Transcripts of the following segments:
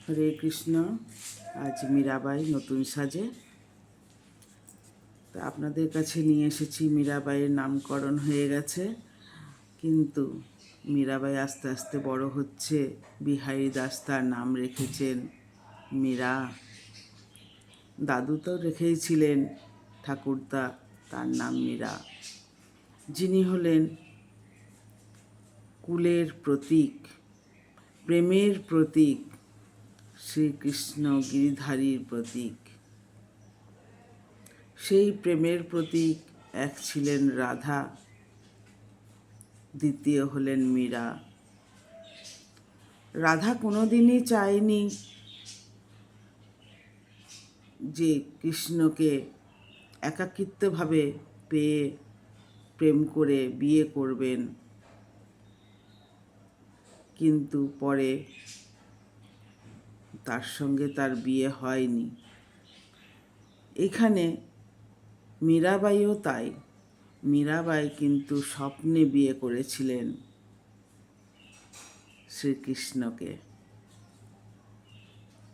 হরে কৃষ্ণ। আজ মীরাবাই নতুন সাজে তা আপনাদের কাছে নিয়ে এসেছি। মীরাবাইয়ের নামকরণ হয়ে গেছে, কিন্তু মীরাবাই আস্তে আস্তে বড় হচ্ছে। বিহারী দাস তার নাম রেখেছেন মীরা। দাদু তো রেখেইছিলেন ঠাকুরদা, তার নাম মীরা। যিনি হলেন কুলের প্রতীক, প্রেমের প্রতীক, শ্রীকৃষ্ণ গিরিধারীর প্রতীক। সেই প্রেমের প্রতীক এক ছিলেন রাধা, দ্বিতীয় হলেন মীরা। রাধা কোনোদিনই চায়নি যে কৃষ্ণকে একাকিত্বভাবে পেয়ে প্রেম করে বিয়ে করবেন, কিন্তু পরে তার সঙ্গে তার বিয়ে হয়নি। এখানে মীরাবাইও তাই। মীরাবাই কিন্তু স্বপ্নে বিয়ে করেছিলেন শ্রীকৃষ্ণকে।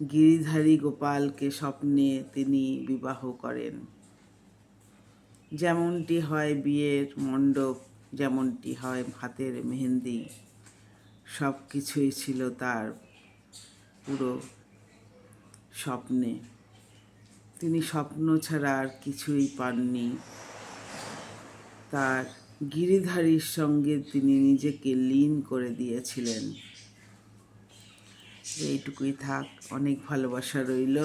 গিরিধারী গোপালকে স্বপ্নে তিনি বিবাহ করেন। যেমনটি হয় বিয়ের মণ্ডপ, যেমনটি হয় হাতের মেহেন্দি, সব কিছুই ছিল তার পুরো স্বপ্নে। তিনি স্বপ্ন ছাড়া আর কিছুই পাননি। তার গিরিধারীর সঙ্গে তিনি নিজেকে লীন করে দিয়েছিলেন। এইটুকুই থাক। অনেক ভালোবাসা রইল।